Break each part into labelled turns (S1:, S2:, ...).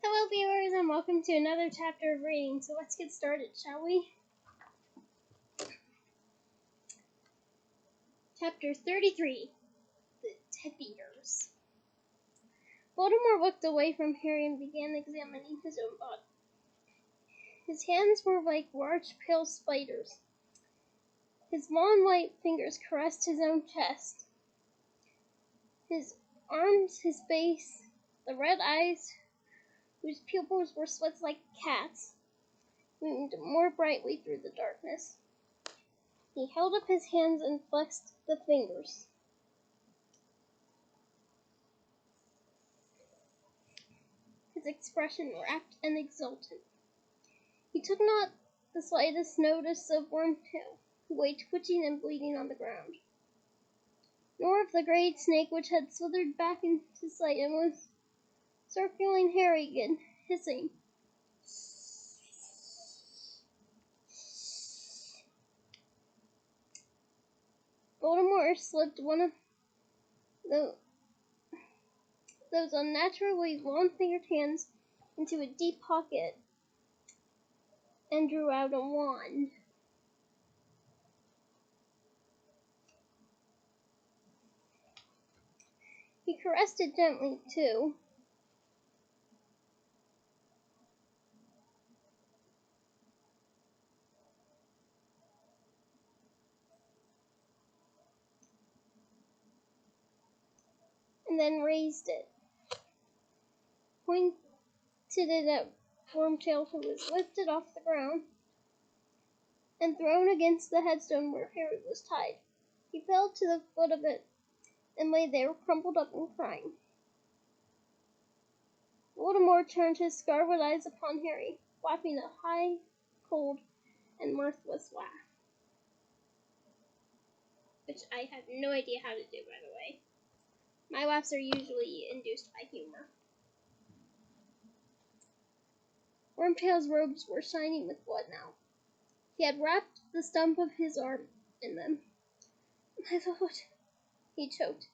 S1: Hello viewers and welcome to another chapter of reading. So let's get started, shall we? Chapter 33, The Death Eaters. Voldemort looked away from Harry and began examining his own body. His hands were like large pale spiders. His long white fingers caressed his own chest. His arms, his face, the red eyes, whose pupils were slits like cats, gleamed more brightly through the darkness. He held up his hands and flexed the fingers. His expression rapt and exultant. He took not the slightest notice of Wormtail, who lay twitching and bleeding on the ground, nor of the great snake which had slithered back into sight and was circling Harry again, hissing. Voldemort slipped one of those unnaturally long-fingered hands into a deep pocket and drew out a wand. He caressed it gently, too. And then raised it, pointed it at Wormtail, who was lifted off the ground and thrown against the headstone where Harry was tied. He fell to the foot of it and lay there, crumpled up and crying. Voldemort turned his scarlet eyes upon Harry, laughing a high, cold, and mirthless laugh, which I have no idea how to do, by the way. My laughs are usually induced by humor. Wormtail's robes were shining with blood now. He had wrapped the stump of his arm in them. "My lord," he choked.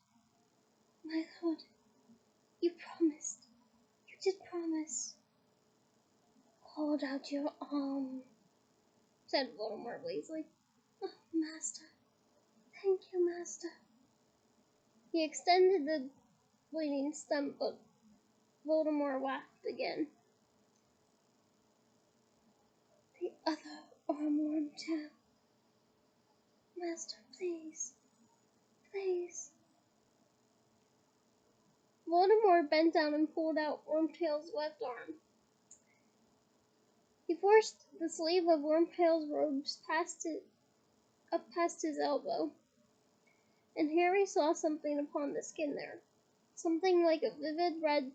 S1: "My lord, you promised. You did promise." "Hold out your arm," said Voldemort lazily. "Oh, master. Thank you, master." He extended the bleeding stump, but Voldemort laughed again. "The other arm, Wormtail. Master, please. Please." Voldemort bent down and pulled out Wormtail's left arm. He forced the sleeve of Wormtail's robes up past his elbow, and Harry saw something upon the skin there, something like a vivid red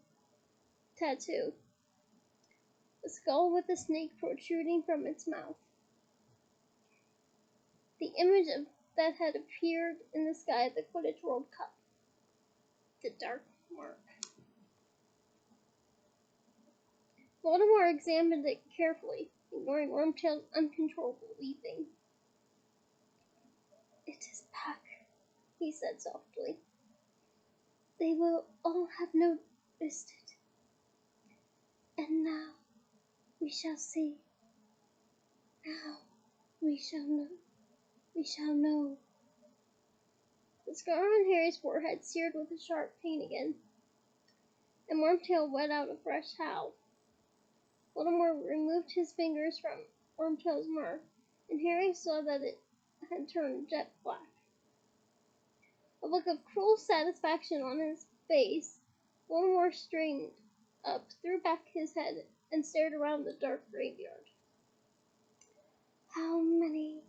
S1: tattoo, a skull with a snake protruding from its mouth. The image that had appeared in the sky at the Quidditch World Cup. The Dark Mark. Voldemort examined it carefully, ignoring Wormtail's uncontrollable weeping. "It is back," he said softly. "They will all have noticed it. And now we shall see. Now we shall know. We shall know." The scar on Harry's forehead seared with a sharp pain again, and Wormtail let out a fresh howl. Voldemort removed his fingers from Wormtail's mouth, and Harry saw that it had turned jet black. A look of cruel satisfaction on his face, Voldemort straightened up, threw back his head, and stared around the dark graveyard. "How many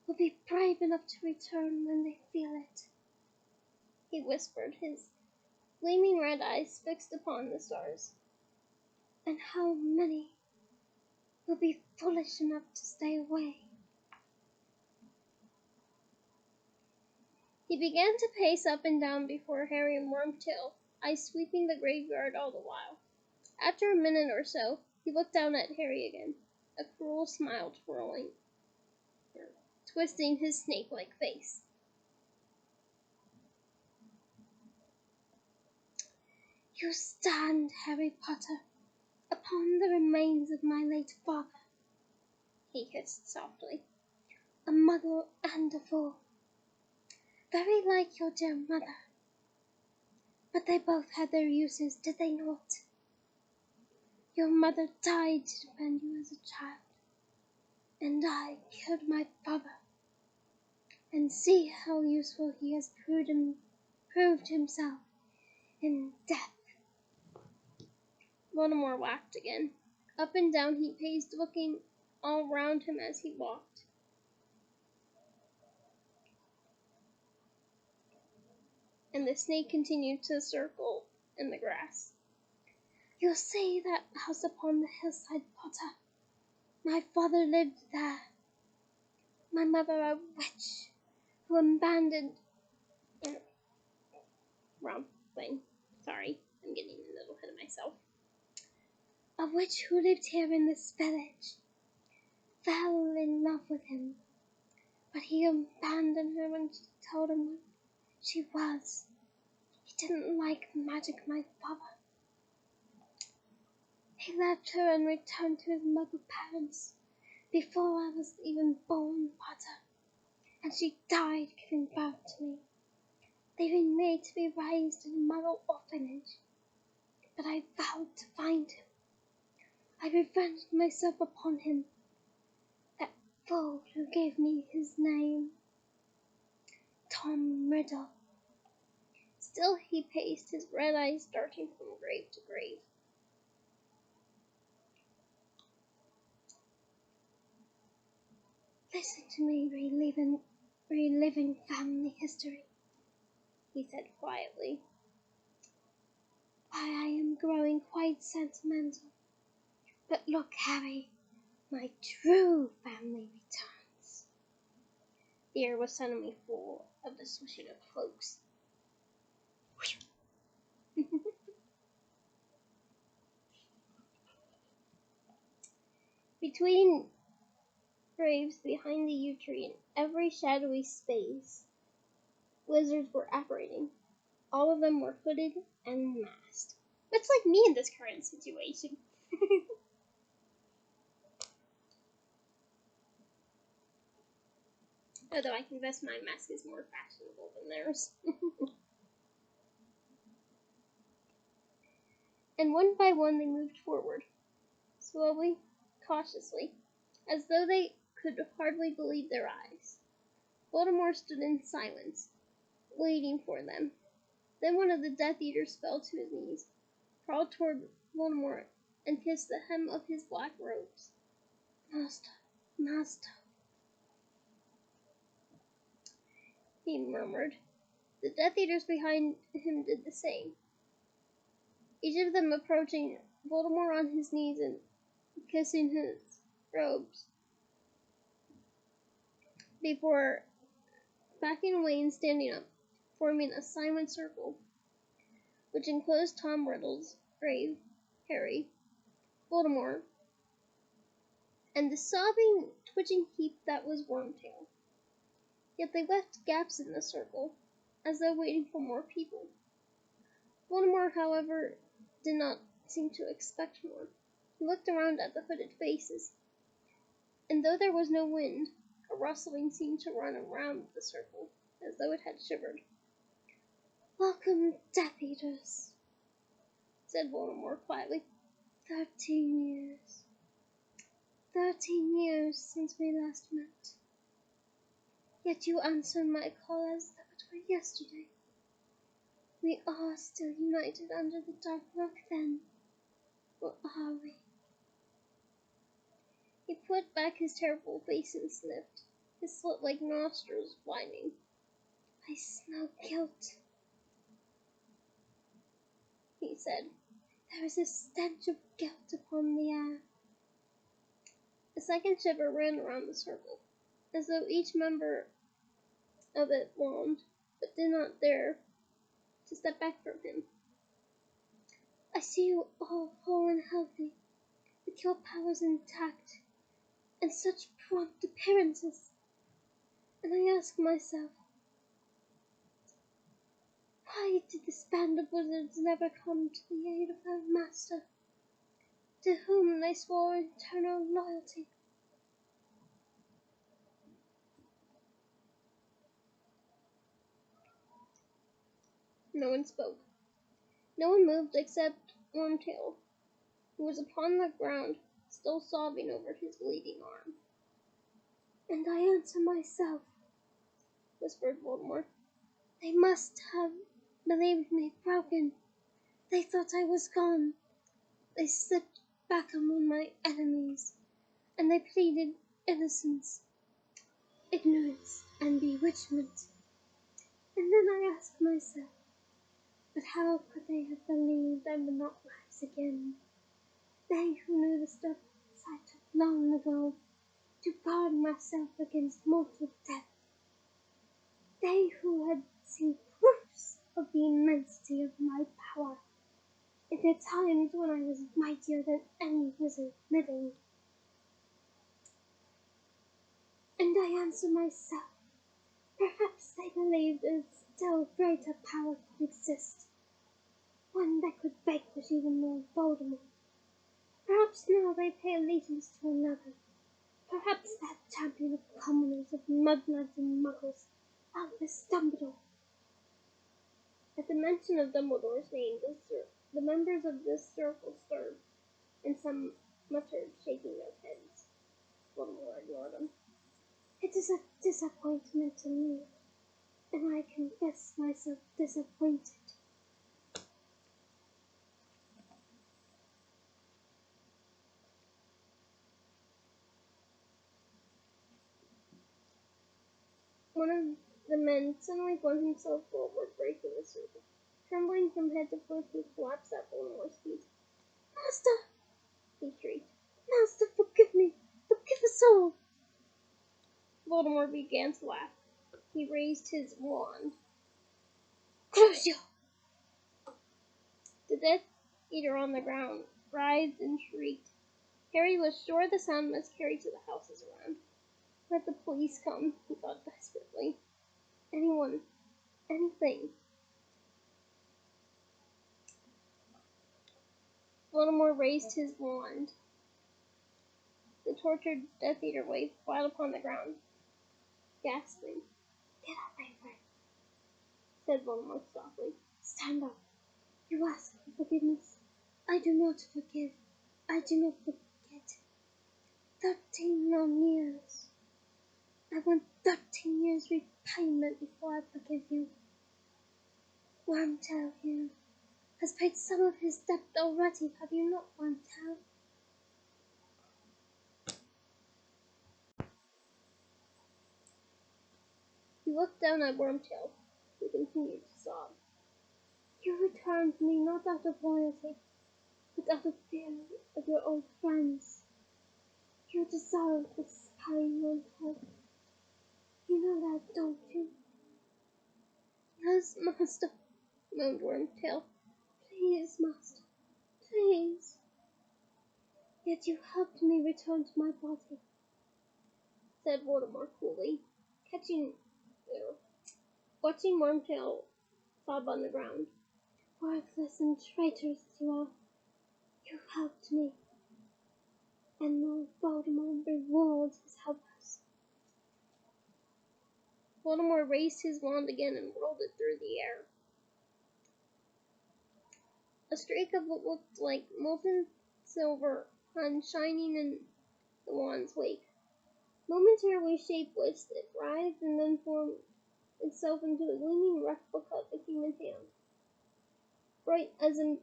S1: will be brave enough to return when they feel it?" he whispered, his gleaming red eyes fixed upon the stars. "And how many will be foolish enough to stay away?" He began to pace up and down before Harry and Wormtail, eyes sweeping the graveyard all the while. After a minute or so, he looked down at Harry again, a cruel smile twisting his snake-like face. "You stand, Harry Potter," upon the remains of my late father, he hissed softly. A muggle and a fool. Very like your dear mother. But they both had their uses, did they not? Your mother died to defend you as a child, and I killed my father. And see how useful he has proved himself in death. Voldemort laughed again. Up and down he paced, looking all round him as he walked. And the snake continued to circle in the grass. You'll see that house upon the hillside, Potter. My father lived there. My mother a witch who abandoned... Wrong thing. Sorry, I'm getting a little ahead of myself. A witch who lived here in this village. Fell in love with him. But he abandoned her when she told him what she was. He didn't like magic, my father. He left her and returned to his muggle parents before I was even born, Potter. And she died giving birth to me, leaving me to be raised in a muggle orphanage. But I vowed to find him. I revenged myself upon him, that fool who gave me his name, Tom Riddle. Still he paced, his red eyes darting from grave to grave. Listen to me reliving family history, he said quietly. Why, I am growing quite sentimental. But look, Harry, my true family returns. The air was suddenly full of the swishing of cloaks. Between graves behind the yew tree, in every shadowy space, wizards were operating. All of them were hooded and masked. It's like me in this current situation. Although I confess my mask is more fashionable than theirs. And one by one they moved forward, slowly, cautiously, as though they could hardly believe their eyes. Voldemort stood in silence, waiting for them. Then one of the Death Eaters fell to his knees, crawled toward Voldemort, and kissed the hem of his black robes. Master, master, he murmured. The Death Eaters behind him did the same, each of them approaching Voldemort on his knees and kissing his robes, before backing away and standing up, forming a silent circle, which enclosed Tom Riddle's grave, Harry, Voldemort, and the sobbing, twitching heap that was Wormtail. Yet they left gaps in the circle, as though waiting for more people. Voldemort, however, did not seem to expect more. He looked around at the hooded faces, and though there was no wind, a rustling seemed to run around the circle, as though it had shivered. Welcome, Death Eaters, said Voldemort quietly. 13 years. 13 years since we last met. Yet you answer my call as though it were yesterday. We are still united under the dark rock then, or are we? He put back his terrible face and sniffed, his slit-like nostrils widening. I smell guilt, he said. There is a stench of guilt upon the air. A second shiver ran around the circle, as though each member of it longed, but did not dare to step back from him. I see you all whole and healthy, with your powers intact, and such prompt appearances. And I ask myself, why did this band of wizards never come to the aid of their master? to whom they swore eternal loyalty. No one spoke. No one moved except Wormtail, who was upon the ground, still sobbing over his bleeding arm. "And I answer myself," whispered Voldemort. "They must have believed me broken. They thought I was gone. They slipped back among my enemies, and they pleaded innocence, ignorance, and bewitchment. And then I ask myself, but how could they have believed I would not rise again? They who knew the steps I took long ago to guard myself against mortal death. They who had seen proofs of the immensity of my power in the times when I was mightier than any wizard living. And I answer myself, perhaps they believed a still greater power could exist, one that could vanquish even Lord Voldemort. Perhaps now they pay allegiance to another. Perhaps that champion of commoners, of mudbloods and muggles, Albus Dumbledore." At the mention of Dumbledore's name, the members of this circle stirred, and some muttered, shaking their heads. Voldemort ignored them. "It is a disappointment to me, and I confess myself disappointed." One of the men suddenly flung himself forward, breaking the circle. Trembling from head to foot, he collapsed at Voldemort's feet. "Master!" he shrieked. "Master, forgive me! Forgive us all!" Voldemort began to laugh. He raised his wand. "Crucio!" The Death Eater on the ground writhed and shrieked. Harry was sure the sound must carry to the houses around. "Let the police come," he thought desperately. "Anyone, anything." Voldemort raised his wand. The tortured Death Eater waved flat upon the ground, gasping. "Get up, my friend," said Voldemort softly. "Stand up. You ask for forgiveness. I do not forgive. I do not forget. 13 long years. I want 13 years repayment before I forgive you. Wormtail here has paid some of his debt already, have you not, Wormtail?" He looked down at Wormtail, who continued to sob. "You returned me not out of loyalty, but out of fear of your old friends. You deserve this, Harry Wormtail. You know that, don't you?" "Yes, Master," moaned Wormtail. "Please, Master, please." "Yet you helped me return to my body," said Voldemort coolly, watching Wormtail sob on the ground. "Worthless and traitors as you are, you helped me, and Lord Voldemort rewards his helpers." Voldemort raised his wand again and whirled it through the air. A streak of what looked like molten silver hung shining in the wand's wake. Momentarily shapeless, it writhed and then formed itself into a gleaming replica of a human hand, bright as a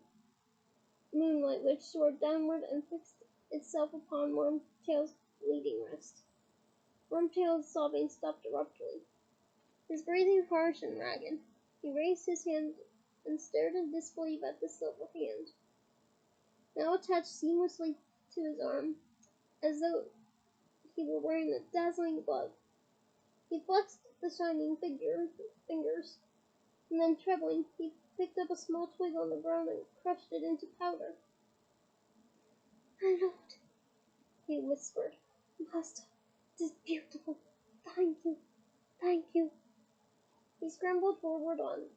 S1: moonlight, which soared downward and fixed itself upon Wormtail's bleeding wrist. Wormtail's sobbing stopped abruptly, his breathing harsh and ragged. He raised his hand and stared in disbelief at the silver hand, now attached seamlessly to his arm, as though he were wearing a dazzling glove. He flexed the shining fingers, and then, trembling, he picked up a small twig on the ground and crushed it into powder. "My lord," he whispered. "Master, it is beautiful. Thank you, thank you." He scrambled forward on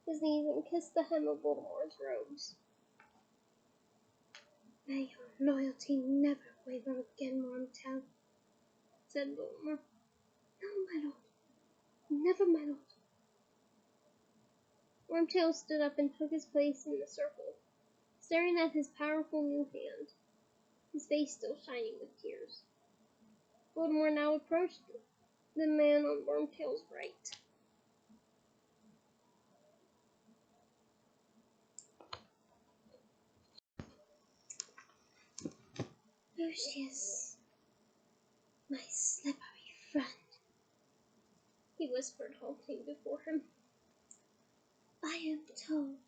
S1: his knees and kissed the hem of Voldemort's robes. May your loyalty never waver again, Wormtail, said Voldemort. No, my lord. Never, my lord. Wormtail stood up and took his place in the circle, staring at his powerful new hand, his face still shining with tears. Voldemort now approached the man on Wormtail's right. Lucius, my slippery friend, he whispered, halting before him. I am told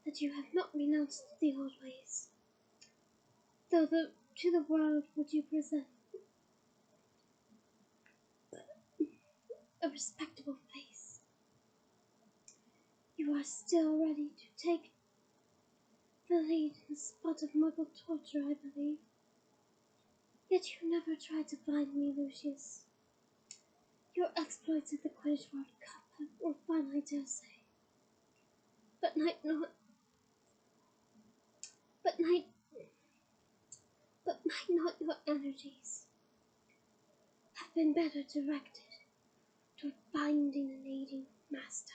S1: that you have not renounced the old ways, though to the world would you present a respectable face. You are still ready to take the lead in the spot of Muggle torture, I believe. Yet you never tried to find me, Lucius. Your exploits at the Quidditch World Cup were fun, I dare say. But might not your energies have been better directed toward finding and aiding Master?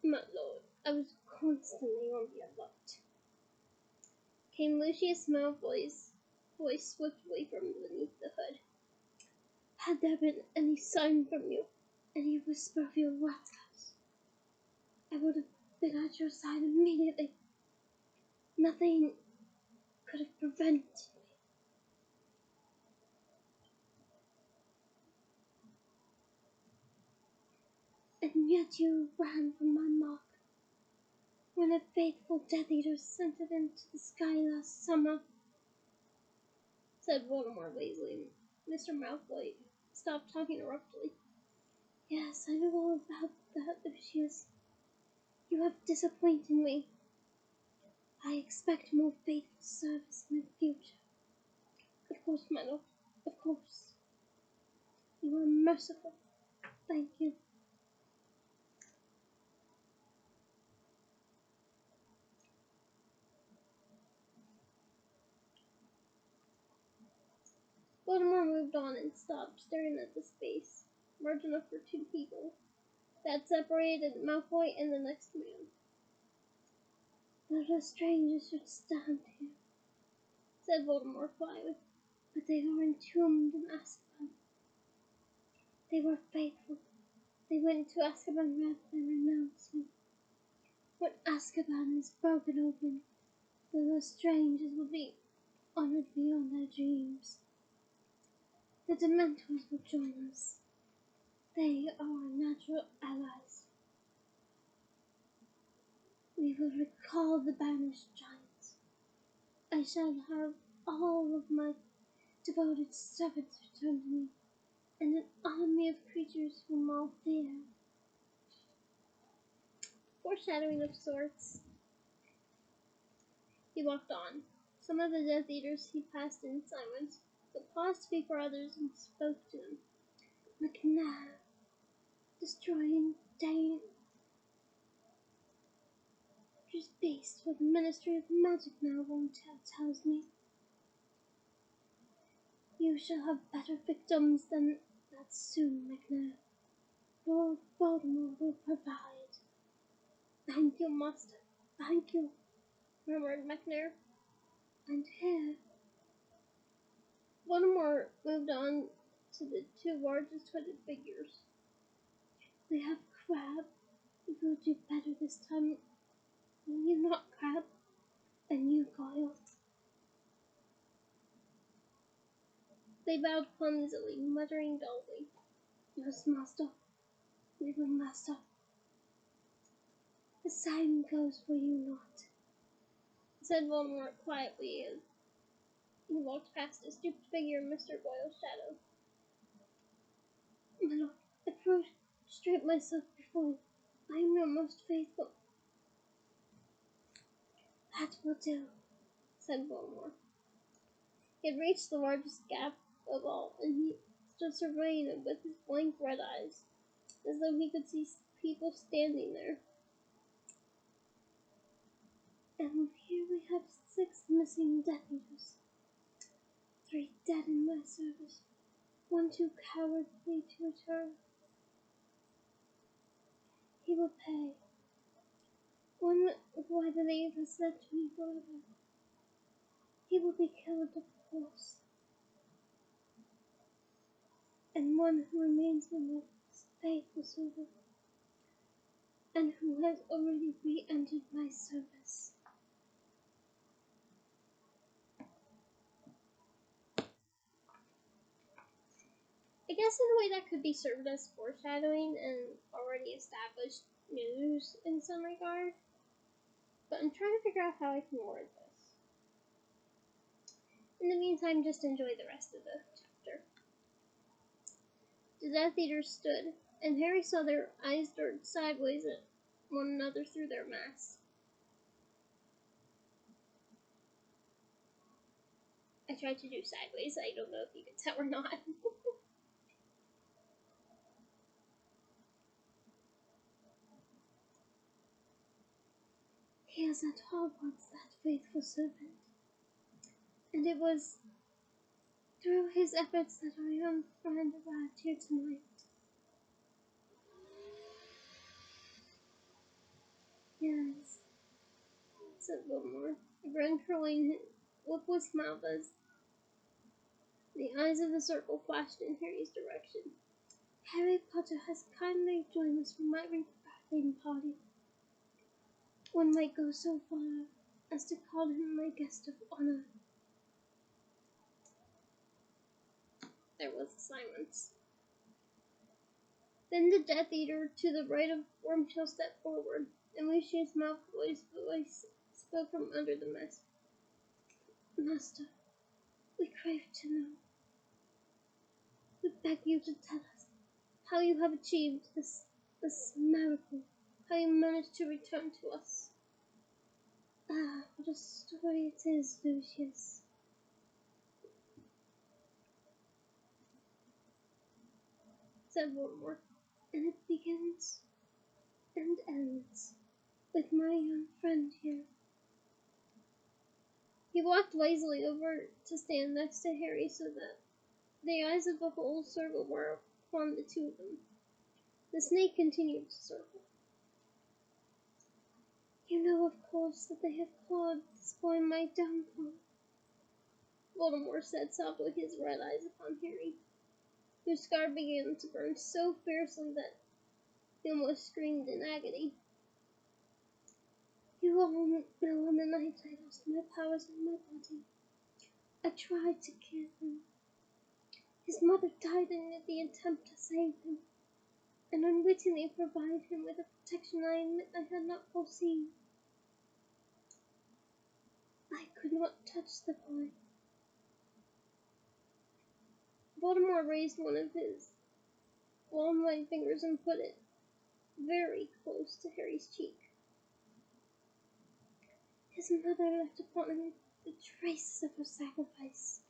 S1: My lord, I was constantly on the alert. Came Lucius Malfoy's voice swiftly from beneath the hood. Had there been any sign from you, any whisper of your words, I would have been at your side immediately. Nothing could have prevented me. And yet you ran from my mark when a faithful Death Eater sent it into the sky last summer, said Voldemort lazily. Mr. Malfoy stopped talking abruptly. Yes, I know all about that, Lucius. You have disappointed me. I expect more faithful service in the future. Of course, my lord. Of course. You are merciful. Thank you. Voldemort moved on and stopped, staring at the space, large enough for two people, that separated Malfoy and the next man. That a stranger should stand here, said Voldemort quietly, but they are entombed in Azkaban. They were faithful. They went to Azkaban rather than renounce me. When Azkaban is broken open, the strangers will be honored beyond their dreams. The Dementors will join us. They are our natural allies. We will recall the banished giants. I shall have all of my devoted servants return to me, and an army of creatures whom all fear. Foreshadowing of sorts. He walked on. Some of the Death Eaters he passed in silence, but paused before others and spoke to them. McNair, destroying dangerous beast for the Ministry of Magic now, Wormtail tells me. You shall have better victims than that soon, McNair. Lord Voldemort will provide. Thank you, Master. Thank you, murmured McNair. And here, Voldemort moved on to the two largest hooded figures. We have Crabbe. You will do better this time, will you not, Crabbe? And you, Goyle. They bowed clumsily, muttering dully. Yes, Master. We will, Master. The same goes for you not, said Voldemort quietly as he walked past a stooped figure in Mr. Goyle's shadow. My lord, I prostrate myself before you. I am your most faithful. That will do, said Voldemort. He had reached the largest gap of all, and he stood surveying it with his blank red eyes, as though he could see people standing there. And here we have 6 missing Death Eaters. 3 dead in my service, 1 too cowardly to return. He will pay. 1 who I believe has left me forever. He will be killed, of course. And 1 who remains my most faithful servant, and who has already re-entered my service. I guess in a way that could be served as foreshadowing and already established news in some regard. But I'm trying to figure out how I can word this. In the meantime, just enjoy the rest of the chapter. The Death Eaters stood, and Harry saw their eyes dart sideways at one another through their masks. I tried to do sideways. I don't know if you could tell or not. He is at Hogwarts, that faithful servant. And it was through his efforts that our young friend arrived here tonight. Yes, said Voldemort, a grin curling lip was smiled as the eyes of the circle flashed in Harry's direction. Harry Potter has kindly joined us for my rebirthing party. One might go so far as to call him my guest of honor. There was a silence. Then the Death Eater to the right of Wormtail stepped forward, and Lucius Malfoy's voice spoke from under the mask. Master, we crave to know. We beg you to tell us how you have achieved this miracle, how you managed to return to us. Ah, what a story it is, Lucius. Said Voldemort, and it begins and ends with my young friend here. He walked lazily over to stand next to Harry so that the eyes of the whole circle were upon the 2 of them. The snake continued to circle. You know, of course, that they have clawed this boy my downfall, Voldemort said softly, his red eyes upon Harry, whose scar began to burn so fiercely that he almost screamed in agony. You all know on the night I lost my powers in my body, I tried to kill him. His mother died in the attempt to save him, and unwittingly provide him with a protection I admit I had not foreseen. I could not touch the boy. Voldemort raised one of his long white fingers and put it very close to Harry's cheek. His mother left upon him the traces of her sacrifice.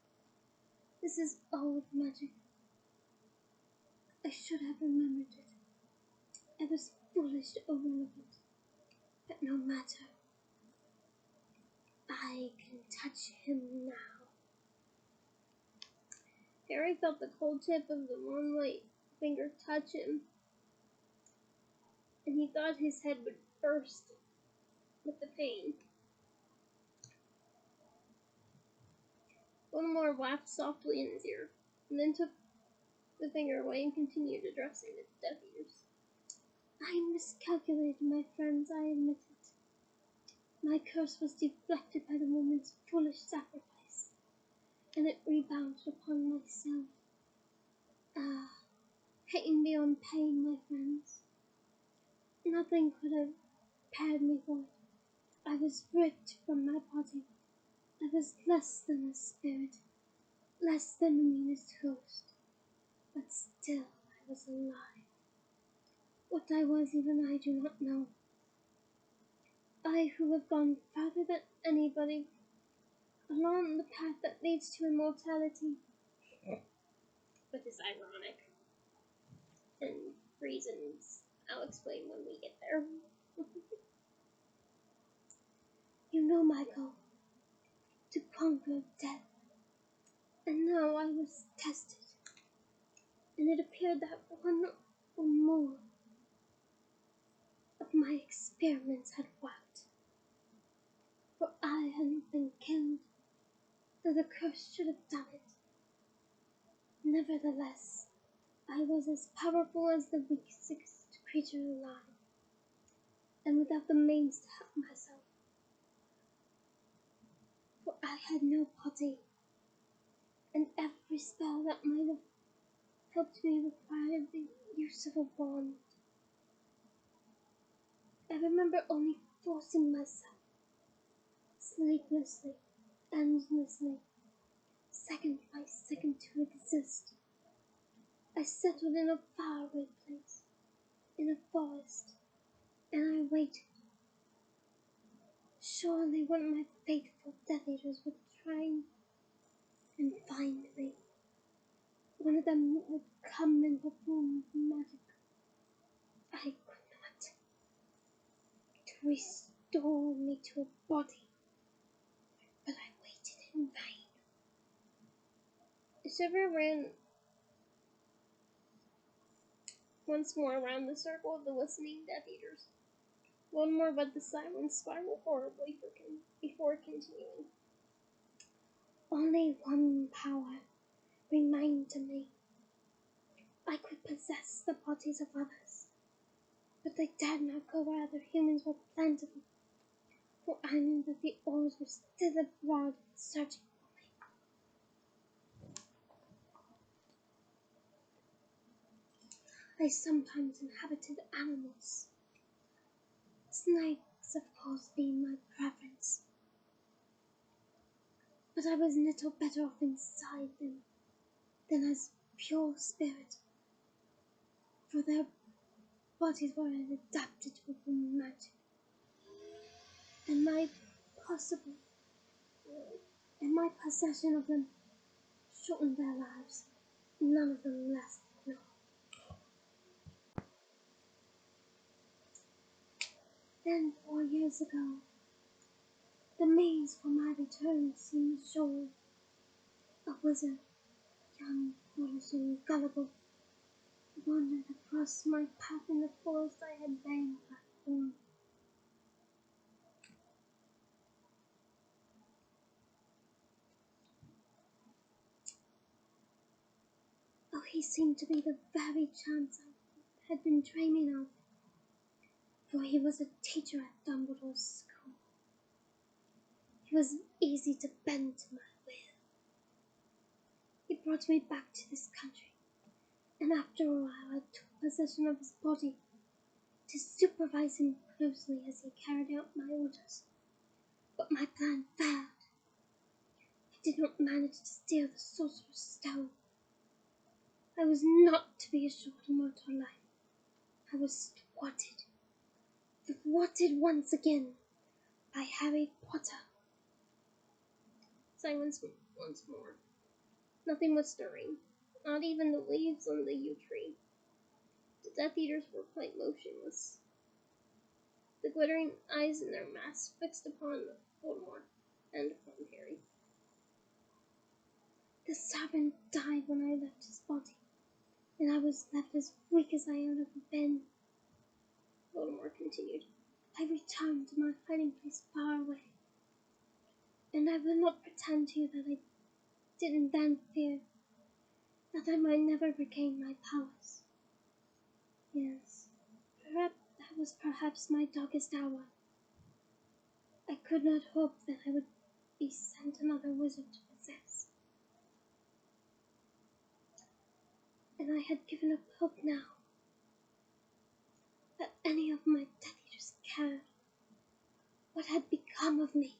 S1: This is old magic. I should have remembered it. I was foolish to overlook it. But no matter. I can touch him now. Harry felt the cold tip of the long white finger touch him, and he thought his head would burst with the pain. Voldemort laughed softly in his ear, and then took the finger away and continued addressing the Death Eaters. I miscalculated, my friends, I admit it. My curse was deflected by the woman's foolish sacrifice, and it rebounded upon myself. Ah, pain beyond pain, my friends. Nothing could have prepared me for it. I was ripped from my body. I was less than a spirit, less than the meanest ghost, but still I was alive. What I was even I do not know. I who have gone farther than anybody along the path that leads to immortality. But it's ironic, and reasons I'll explain when we get there. You my goal, to conquer death. And now I was tested, and it appeared that one or more of my experiments had worked. For I hadn't been killed, though the curse should have done it. Nevertheless, I was as powerful as the weakest creature alive, and without the means to help myself. For I had no body, and every spell that might have helped me required the use of a wand. I remember only forcing myself, sleeplessly, endlessly, second by second, to exist. I settled in a faraway place, in a forest, and I waited. Surely one of my faithful Death Eaters would try and find me. One of them would come and perform magic. I could not. To restore me to a body, but I waited in vain. Shiver ran once more around the circle of the listening Death Eaters. One more but the silence spiraled horribly before continuing. Only one power remained to me. I could possess the bodies of others, but I dared not go where other humans were plentiful, for I knew that the oars were still abroad searching for me. I sometimes inhabited animals, snakes of course being my preference, but I was little better off inside them than as pure spirit, for their bodies were adapted to perform magic, and my possession of them shortened their lives. None of them lasted long. Then 4 years ago, the means for my return seemed sure. A wizard, young, foolish, and gullible, wandered across my path in the forest I had vainly platformed. Oh, he seemed to be the very chance I had been dreaming of, for he was a teacher at Dumbledore's school. He was easy to bend to my will. He brought me back to this country, and after a while I took possession of his body to supervise him closely as he carried out my orders. But my plan failed. I did not manage to steal the sorcerer's stone. I was not to be assured immortal life. I was thwarted once again by Harry Potter. Silence once more. Nothing was stirring, not even the leaves on the yew tree. The Death Eaters were quite motionless, the glittering eyes in their masks fixed upon Voldemort and upon Harry. The servant died when I left his body, and I was left as weak as I had ever been. Voldemort continued. I returned to my hiding place far away, and I will not pretend to you that I didn't then fear that I might never regain my powers. Yes, that was perhaps my darkest hour. I could not hope that I would be sent another wizard to possess. And I had given up hope now that any of my Death Eaters cared what had become of me.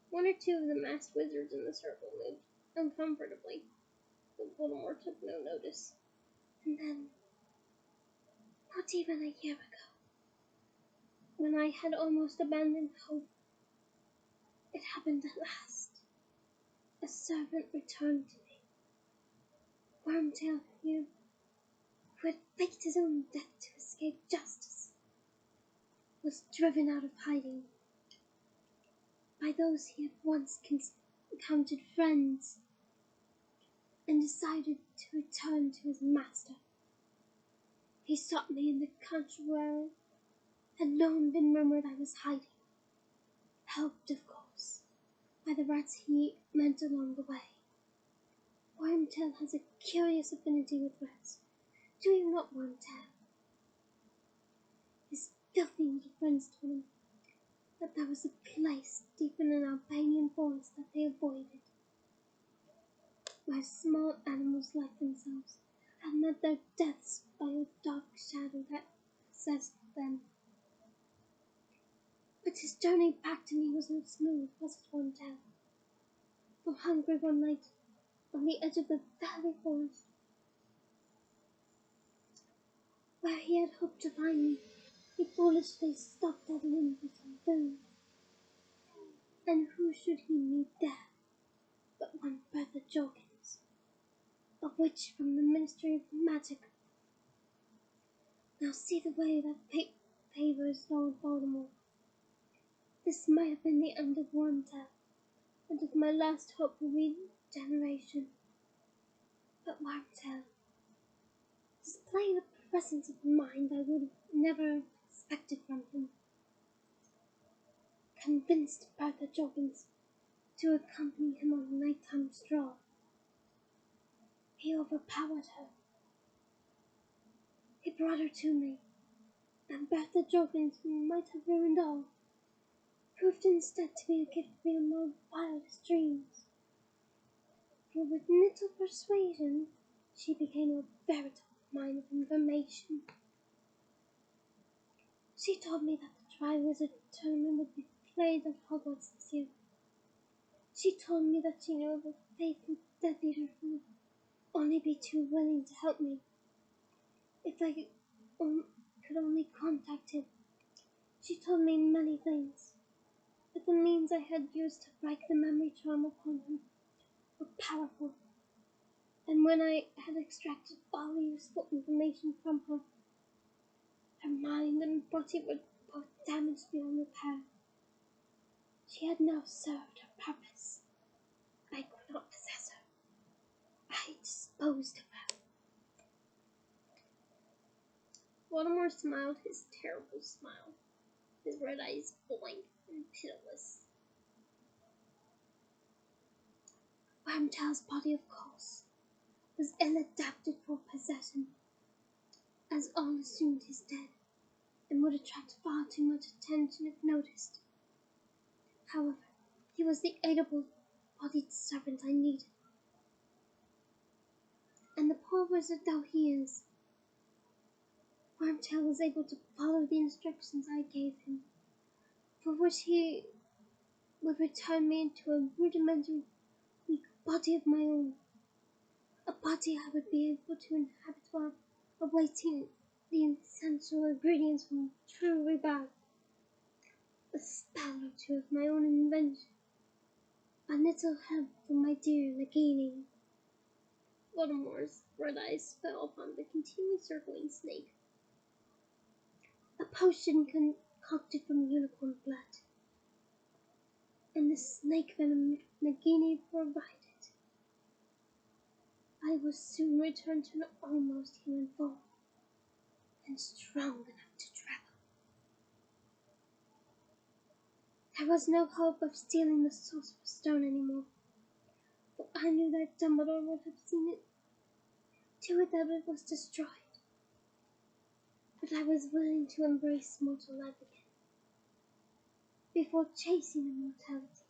S1: One or two of the masked wizards in the circle moved uncomfortably, but Voldemort took no notice. And then, not even a year ago, when I had almost abandoned hope, it happened at last. A servant returned to me, Wormtail who had faked his own death to escape justice. was driven out of hiding by those he had once counted friends and decided to return to his master. He sought me in the country where had long been rumored I was hiding, helped, of course, by the rats he met along the way. Wormtail has a curious affinity with rats. Do you not, Wormtail? His filthy little friends told him that there was a place deep in an Albanian forest that they avoided, where small animals like themselves had met their deaths by a dark shadow that possessed them. But his journey back to me wasn't smooth, was it, Wormtail? For hungry one night, on the edge of the very forest, where he had hoped to find me, he foolishly stopped at an inn for some food. And who should he meet there but one Bertha Jorkins, a witch from the Ministry of Magic. Now see the way that favors Lord Baltimore. This might have been the end of Wormtail, and of my last hope for regeneration. But Wormtail displayed a presence of mind I would have never expected from him. Convinced Bertha Jorkins to accompany him on a nighttime stroll, he overpowered her. He brought her to me, and Bertha Jorkins, who might have ruined all, proved instead to be a gift beyond my wildest dreams. For with little persuasion, she became a veritable mine of information. She told me that the Tri-Wizard tournament would be played at Hogwarts this year. She told me that she knew of a faithful Death Eater who would only be too willing to help me if I could only contact him. She told me many things, but the means I had used to break the memory charm upon him were powerful, and when I had extracted all useful information from her, her mind and body were both damaged beyond repair. She had now served her purpose. I could not possess her. I disposed of her. Voldemort smiled his terrible smile, his red eyes blank and pitiless. Wormtail's body, of course, was ill-adapted for possession, as all assumed he's dead, and would attract far too much attention if noticed. However, he was the able-bodied servant I needed, and the poor wizard though he is, Wormtail was able to follow the instructions I gave him, for which he would return me into a rudimentary, weak body of my own, a body I would be able to inhabit while awaiting the essential ingredients from true rebirth. A spell or two of my own invention, a little help from my dear Nagini. Voldemort's red eyes fell upon the continually circling snake. A potion concocted from unicorn blood, and the snake venom Nagini provided. I was soon returned to an almost human form, and strong enough to travel. There was no hope of stealing the Sorcerer's Stone anymore, for I knew that Dumbledore would have seen it to it that it was destroyed. But I was willing to embrace mortal life again, before chasing immortality.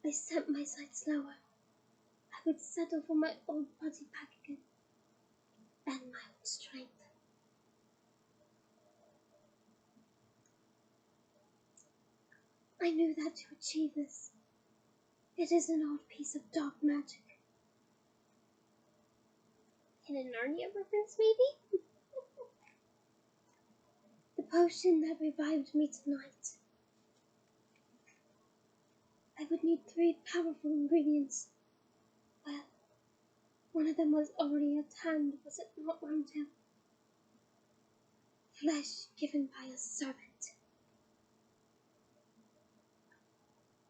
S1: I set my sights lower. I would settle for my old body back again, and my own strength. I knew that to achieve this, it is an old piece of dark magic. Can a Narnia reference, maybe? The potion that revived me tonight. I would need 3 powerful ingredients. Well, one of them was already at hand, was it not, Wormtail? flesh given by a servant.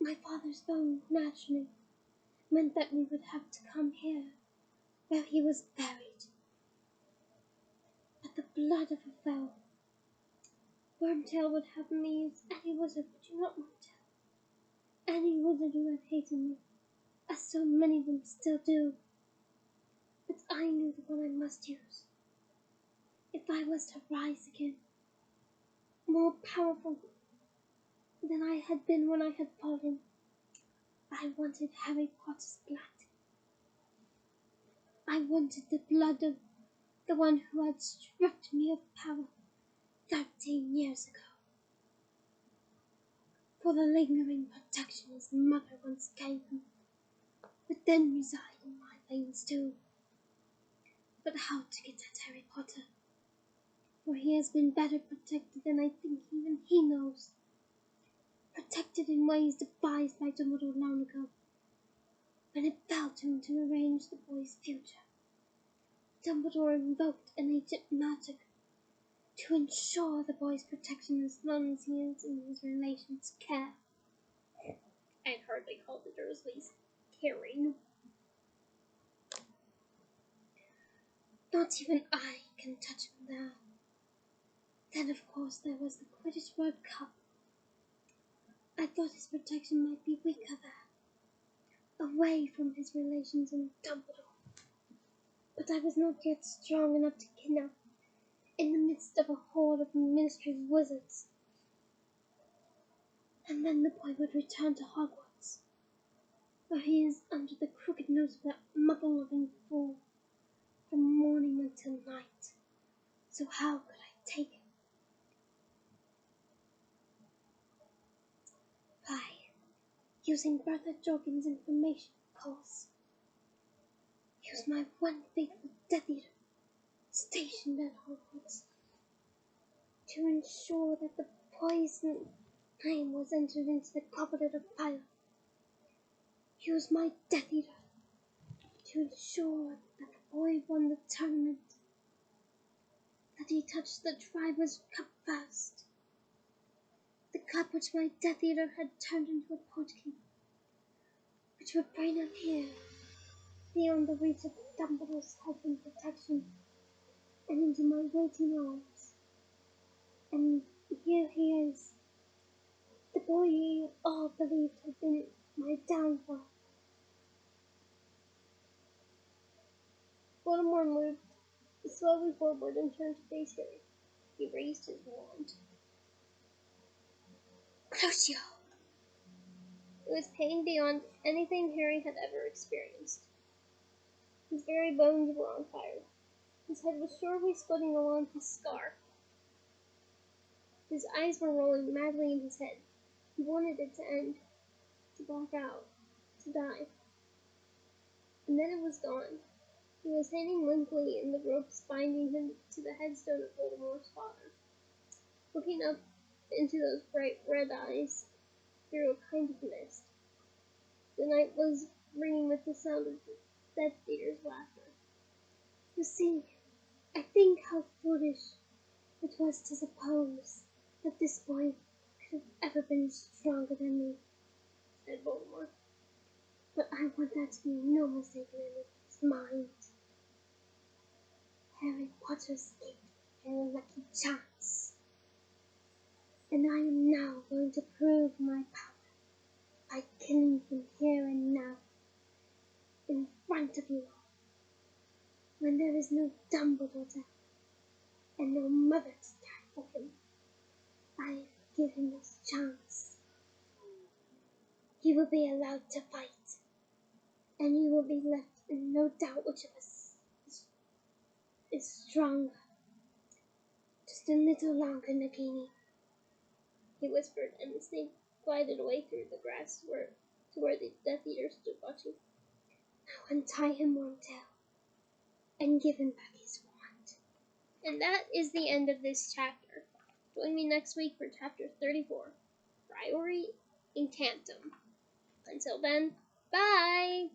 S1: My father's bone, naturally, meant that we would have to come here, where he was buried. But the blood of a foe, Wormtail would have me use any wizard, but you not Wormtail. Any wizard who had hated me, as so many of them still do. But I knew the one I must use. If I was to rise again, more powerful than I had been when I had fallen, I wanted Harry Potter's blood. I wanted the blood of the one who had stripped me of power 13 years ago. For the lingering protection his mother once gave him would then reside in my veins too. But how to get at Harry Potter? For he has been better protected than I think even he knows. Protected in ways devised by Dumbledore long ago, when it fell to him to arrange the boy's future. Dumbledore invoked an ancient magic to ensure the boy's protection as long as he is in his relation's care. I'd hardly call the Dursleys caring. Not even I can touch him there. Then, of course, there was the Quidditch World Cup. I thought his protection might be weaker there, away from his relations and Dumbledore. But I was not yet strong enough to kidnap in the midst of a horde of Ministry's wizards. And then the boy would return to Hogwarts, where he is under the crooked nose of that muggle-loving fool from morning until night. So how could I take him? By using Bertha Jorkins' information, of course. Use my one faithful Death Eater stationed at Hogwarts to ensure that the poison flame was entered into the goblet of fire. Use my Death Eater to ensure that the boy won the tournament, that he touched the Driver's Cup first, the cup which my Death Eater had turned into a portkey, which would bring him here, beyond the reach of Dumbledore's help and protection, and into my waiting arms. And here he is, the boy you all believed had been my downfall. Voldemort moved slowly forward and turned to face Harry. He raised his wand. Crucio! It was pain beyond anything Harry had ever experienced. His very bones were on fire. His head was surely splitting along his scar. His eyes were rolling madly in his head. He wanted it to end, to black out, to die. And then it was gone. He was hanging limply in the ropes binding him to the headstone of Voldemort's father, looking up into those bright red eyes through a kind of mist. The night was ringing with the sound of the Death Eater's laughter. You see, I think how foolish it was to suppose that this boy could have ever been stronger than me, said Voldemort. But I want that to be no mistaken in his mind. Harry Potter escaped by a lucky chance. And I am now going to prove my power by killing him here and now, in front of you all, when there is no Dumbledore there, and no mother to die for him. I give him this chance. He will be allowed to fight, and you will be left in no doubt which of us is stronger. Just a little longer, Nagini, he whispered, and the snake glided away through the grass to where the Death Eater stood watching. Now untie him, Wormtail, and give him back his wand. And that is the end of this chapter. Join me next week for chapter 34, Priori Incantem. Until then, bye!